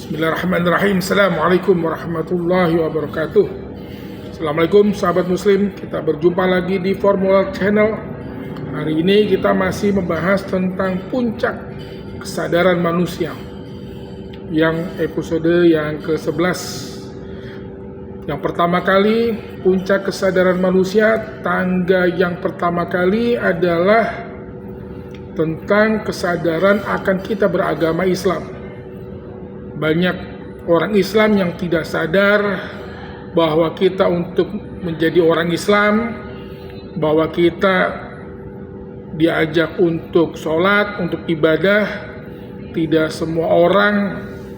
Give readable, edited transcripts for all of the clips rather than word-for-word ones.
Bismillahirrahmanirrahim. Assalamualaikum warahmatullahi wabarakatuh. Assalamualaikum sahabat muslim. Kita berjumpa lagi di Formula Channel. Hari ini kita masih membahas tentang puncak kesadaran manusia, yang episode yang ke-11. Yang pertama kali, puncak kesadaran manusia, tangga yang pertama kali adalah tentang kesadaran akan kita beragama Islam. Banyak orang Islam yang tidak sadar bahwa kita untuk menjadi orang Islam, bahwa kita diajak untuk sholat, untuk ibadah. Tidak semua orang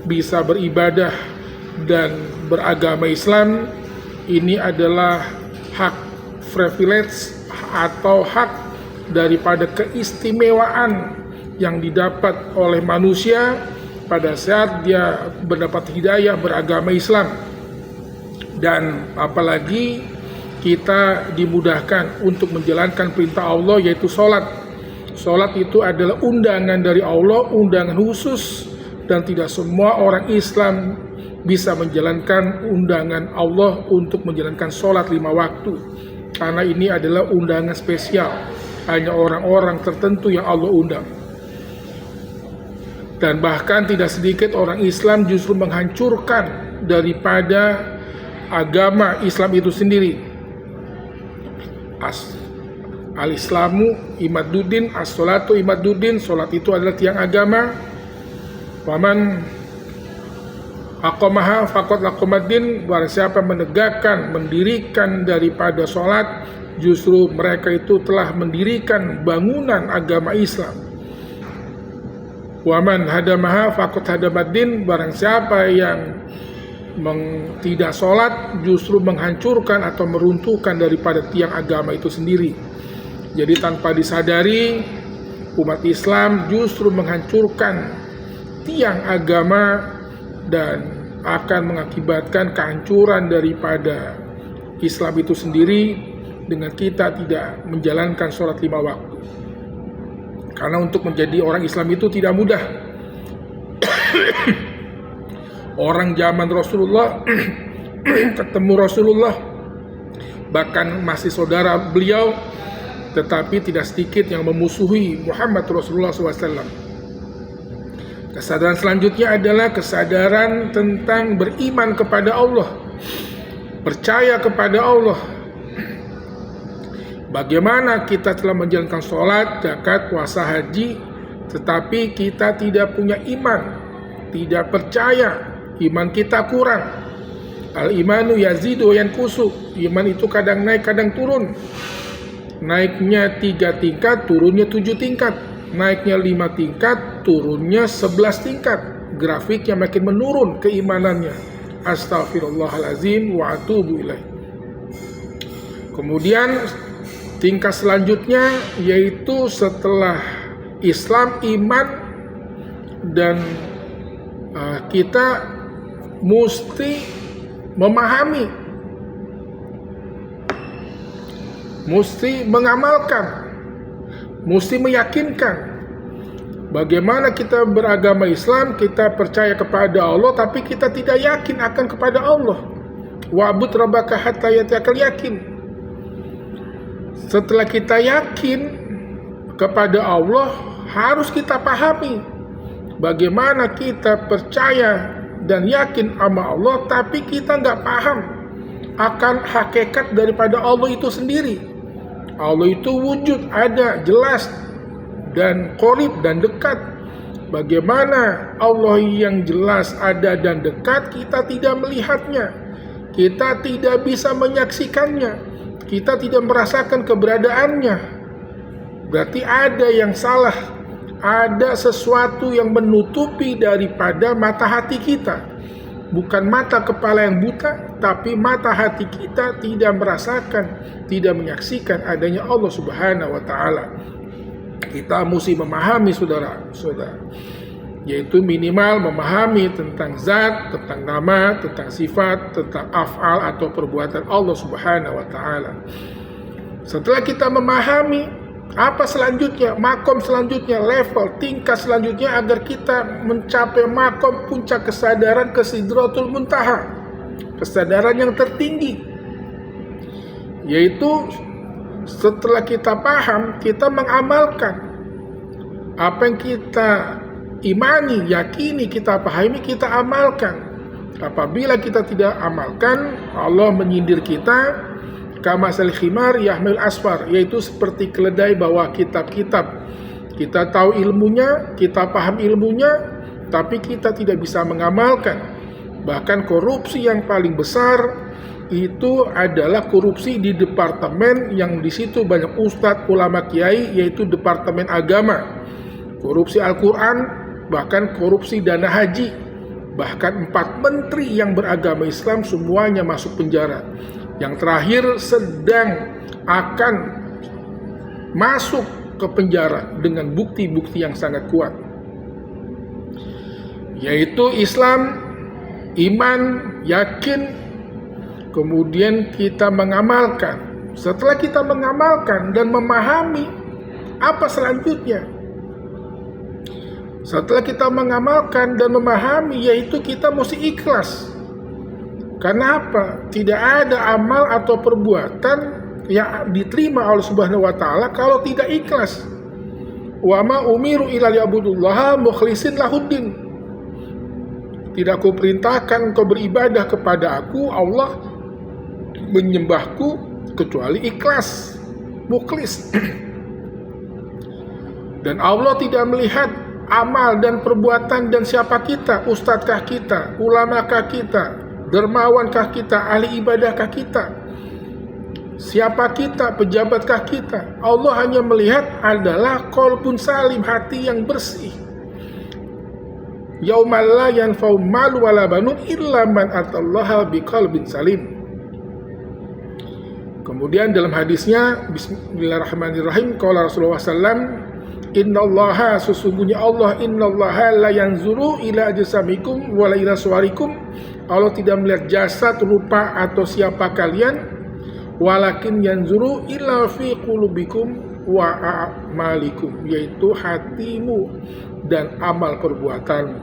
bisa beribadah dan beragama Islam. Ini adalah hak privilege atau hak daripada keistimewaan yang didapat oleh manusia pada saat dia mendapat hidayah beragama Islam. Dan apalagi kita dimudahkan untuk menjalankan perintah Allah, yaitu sholat. Sholat itu adalah undangan dari Allah, undangan khusus, dan tidak semua orang Islam bisa menjalankan undangan Allah untuk menjalankan sholat 5 waktu, karena ini adalah undangan spesial, hanya orang-orang tertentu yang Allah undang. Dan bahkan tidak sedikit orang Islam justru menghancurkan daripada agama Islam itu sendiri. Al-Islamu imaduddin, as-sholatu imaduddin. Sholat itu adalah tiang agama. Waman aqamaha faqad aqamaddin. Barang siapa menegakkan, mendirikan daripada sholat, justru mereka itu telah mendirikan bangunan agama Islam. Waman hadamaha faqad hadamaddin. Barang siapa yang tidak sholat justru menghancurkan atau meruntuhkan daripada tiang agama itu sendiri. Jadi tanpa disadari, umat Islam justru menghancurkan tiang agama dan akan mengakibatkan kehancuran daripada Islam itu sendiri dengan kita tidak menjalankan sholat 5 waktu. Karena untuk menjadi orang Islam itu tidak mudah. Orang zaman Rasulullah ketemu Rasulullah, bahkan masih saudara beliau, tetapi tidak sedikit yang memusuhi Muhammad Rasulullah SAW. Kesadaran selanjutnya adalah kesadaran tentang beriman kepada Allah, percaya kepada Allah. Bagaimana kita telah menjalankan sholat, zakat, puasa, haji, tetapi kita tidak punya iman, tidak percaya, iman kita kurang. Al-imanu yazidu wa yanqusu. Iman itu kadang naik, kadang turun. Naiknya 3 tingkat, turunnya 7 tingkat. Naiknya 5 tingkat, turunnya 11 tingkat. Grafiknya makin menurun keimanannya. Astaghfirullahalazim wa atubu ilaih. Kemudian tingkat selanjutnya yaitu setelah Islam, iman, dan kita mesti memahami, mesti mengamalkan, mesti meyakinkan. Bagaimana kita beragama Islam, kita percaya kepada Allah, tapi kita tidak yakin akan kepada Allah. Wa'bud rabbaka hatta yatiyakal yakin. Setelah kita yakin kepada Allah, harus kita pahami bagaimana kita percaya dan yakin sama Allah, tapi kita nggak paham akan hakikat daripada Allah itu sendiri. Allah itu wujud, ada, jelas, dan qorib, dan dekat. Bagaimana Allah yang jelas, ada, dan dekat, kita tidak melihatnya, kita tidak bisa menyaksikannya, kita tidak merasakan keberadaannya. Berarti ada yang salah, ada sesuatu yang menutupi daripada mata hati kita. Bukan mata kepala yang buta, tapi mata hati kita tidak merasakan, tidak menyaksikan adanya Allah Subhanahu wa ta'ala. Kita mesti memahami, saudara-saudara, yaitu minimal memahami tentang zat, tentang nama, tentang sifat, tentang af'al atau perbuatan Allah Subhanahu wa ta'ala. Setelah kita memahami, Apa selanjutnya? Makom selanjutnya, level, tingkat selanjutnya agar kita mencapai makom puncak kesadaran ke Sidratul Muntaha, kesadaran yang tertinggi, yaitu setelah kita paham, kita mengamalkan apa yang kita imani, yakini, kita pahami, kita amalkan. Apabila kita tidak amalkan, Allah menyindir kita kamasal khimar yahmil asfar, yaitu seperti keledai bawa kitab-kitab. Kita tahu ilmunya, kita paham ilmunya, tapi kita tidak bisa mengamalkan. Bahkan korupsi yang paling besar itu adalah korupsi di departemen yang di situ banyak ustadz, ulama, kiai, yaitu departemen agama. Korupsi Al-Quran, bahkan korupsi dana haji. Bahkan 4 menteri yang beragama Islam semuanya masuk penjara. Yang terakhir sedang akan masuk ke penjara dengan bukti-bukti yang sangat kuat, yaitu Islam, iman, yakin, kemudian kita mengamalkan. Setelah kita mengamalkan dan memahami, apa selanjutnya? Setelah kita mengamalkan dan memahami, yaitu kita mesti ikhlas. Karena apa? Tidak ada amal atau perbuatan yang diterima Allah Subhanahu wa taala kalau tidak ikhlas. Wa ma umiru illa liya'budullaha mukhlishin lahuddin. Tidak aku perintahkan engkau beribadah kepada aku, Allah, menyembahku, kecuali ikhlas, mukhlis. Dan Allah tidak melihat amal dan perbuatan dan siapa kita, ustadzkah kita, ulamakah kita, dermawankah kita, ahli ibadahkah kita, siapa kita, pejabatkah kita. Allah hanya melihat adalah qalbun salim, hati yang bersih. Yaumal la yanfa'u malu wala banun illa man atallaha biqalbin salim. Kemudian dalam hadisnya, Bismillahirrahmanirrahim, qala Rasulullah sallallahu, innallaha, sesungguhnya Allah, innallaha la yanzuru ila ajsamikum wala ila suwarikum. Allah tidak melihat jasad, rupa atau siapa kalian, walakin yanzuru illa fi qulubikum wa a'malikum, yaitu hatimu dan amal perbuatanmu,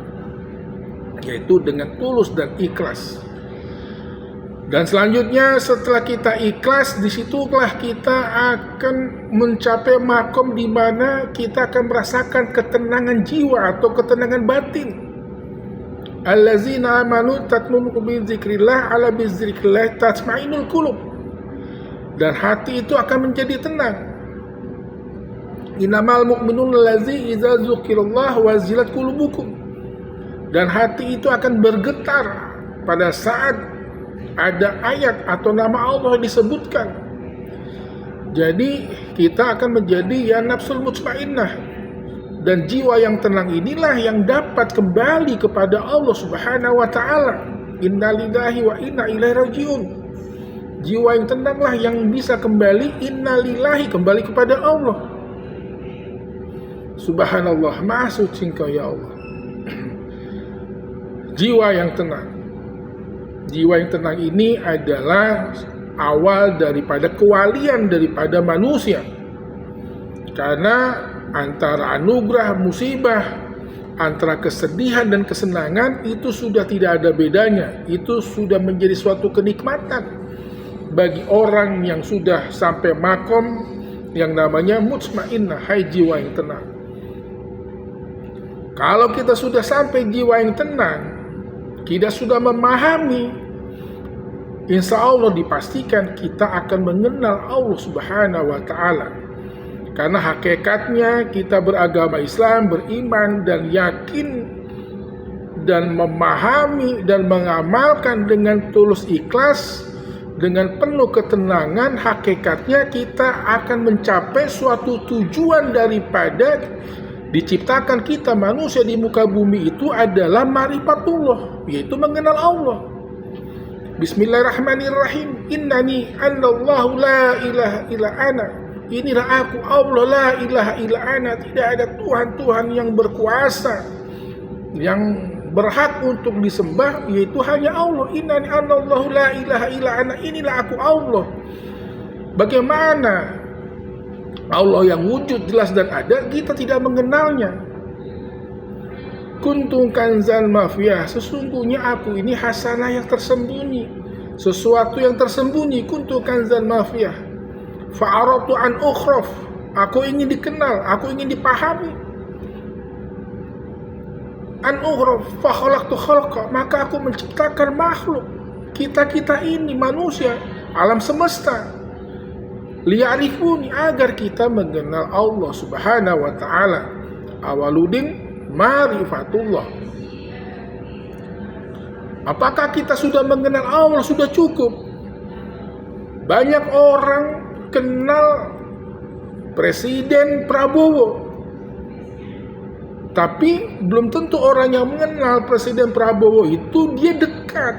yaitu dengan tulus dan ikhlas. Dan selanjutnya setelah kita ikhlas, disitulah kita akan mencapai makom di mana kita akan merasakan ketenangan jiwa atau ketenangan batin. Allazina amanu tatma'innu bizikrillah, ala bizikrillah tatma'innul qulub. Dan hati itu akan menjadi tenang. Innamal mu'minun allazi idza dzukirallah wazilat qulubukum. Dan hati itu akan bergetar pada saat ada ayat atau nama Allah disebutkan. Jadi kita akan menjadi ya nafsul mutmainnah. Dan jiwa yang tenang inilah yang dapat kembali kepada Allah Subhanahu wa taala. Innalillahi wa inna ilaihi rajiun. Jiwa yang tenanglah yang bisa kembali, innalillahi, kembali kepada Allah. Subhanallah, maha suci Engkau ya Allah. Jiwa yang tenang. Jiwa yang tenang ini adalah awal daripada kewalian daripada manusia. Karena antara anugerah, musibah, antara kesedihan dan kesenangan itu sudah tidak ada bedanya. Itu sudah menjadi suatu kenikmatan bagi orang yang sudah sampai makom yang namanya mutmainnah, hai jiwa yang tenang. Kalau kita sudah sampai jiwa yang tenang, kita sudah memahami, insya Allah dipastikan kita akan mengenal Allah Subhanahu wa ta'ala. Karena hakikatnya kita beragama Islam, beriman dan yakin dan memahami dan mengamalkan dengan tulus ikhlas, dengan penuh ketenangan, hakikatnya kita akan mencapai suatu tujuan daripada diciptakan kita manusia di muka bumi itu adalah ma'rifatullah, yaitu mengenal Allah. Bismillahirrahmanirrahim. Innani anallahu la ilaha illa ana. Inilah aku Allah, la ilaha illa ana. Tidak ada Tuhan yang berkuasa, yang berhak untuk disembah, yaitu hanya Allah. Innani anallahu la ilaha illa ana. Inilah aku Allah. Bagaimana Allah yang wujud jelas dan ada, kita tidak mengenalnya. Kuntu kanzan mafiyah, sesungguhnya aku ini hasanah yang tersembunyi, sesuatu yang tersembunyi. Kuntu kanzan mafiyah fa'aratu an ukhraf, aku ingin dikenal, aku ingin dipahami. An ukhraf fa khalaqtu khalqa, maka aku menciptakan makhluk, kita ini manusia, alam semesta, liya'rifuni, agar kita mengenal Allah Subhanahu wa ta'ala. Awaludin ma'rifatullah. Apakah kita sudah mengenal Allah? Sudah cukup. Banyak orang kenal Presiden Prabowo, tapi belum tentu orang yang mengenal Presiden Prabowo itu dia dekat.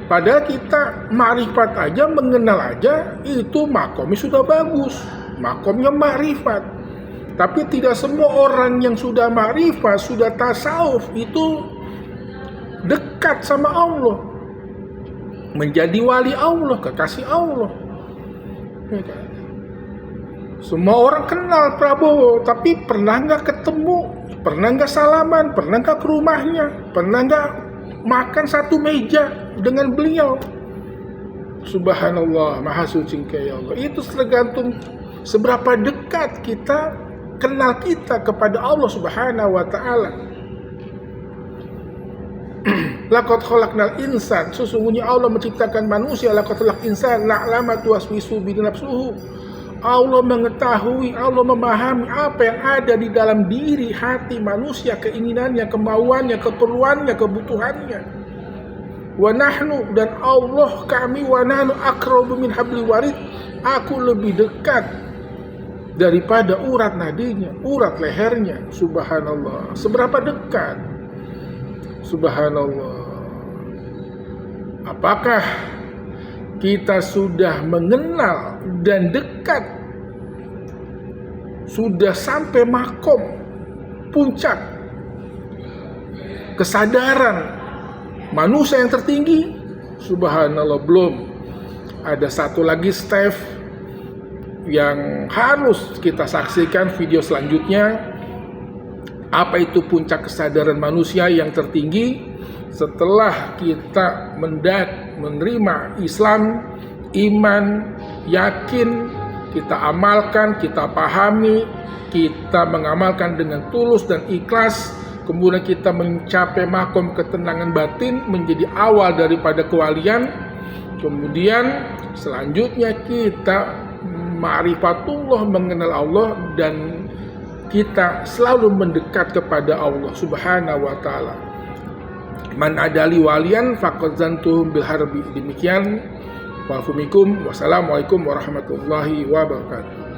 Padahal kita ma'rifat aja, mengenal aja, itu makomnya sudah bagus, makomnya ma'rifat. Tapi tidak semua orang yang sudah ma'rifat, sudah tasawuf itu dekat sama Allah, menjadi wali Allah, kekasih Allah. Semua orang kenal Prabowo, tapi pernah nggak ketemu, pernah nggak salaman, pernah nggak ke rumahnya, pernah nggak makan satu meja dengan beliau. Subhanallah, maha suci ya Allah. Itu tergantung seberapa dekat kita kenal kita kepada Allah Subhanahu wa ta'ala. Laqad khalaqnal insan, sesungguhnya Allah menciptakan manusia. Laqad khalaqnal insan na'lamu tuwaswisu bi nafsuhu, Allah mengetahui, Allah memahami apa yang ada di dalam diri hati manusia, keinginannya, kemauannya, keperluannya, kebutuhannya. Wa nahnu, dan Allah kami, wa nahnu aqrabu min hablil warid, aku lebih dekat daripada urat nadinya, urat lehernya. Subhanallah, seberapa dekat. Subhanallah. Apakah kita sudah mengenal dan dekat, sudah sampai makom puncak kesadaran manusia yang tertinggi? Subhanallah, belum. Ada satu lagi step yang harus kita saksikan video selanjutnya. Apa itu puncak kesadaran manusia yang tertinggi? Setelah kita menerima Islam, iman, yakin, kita amalkan, kita pahami, kita mengamalkan dengan tulus dan ikhlas, kemudian kita mencapai makom ketenangan batin, menjadi awal daripada kewalian. Kemudian selanjutnya kita ma'rifatullah, mengenal Allah, dan kita selalu mendekat kepada Allah Subhanahu wa ta'ala. Man adali walian faqad zantuhum bil harbi. Demikian. Wassalamualaikum warahmatullahi wabarakatuh.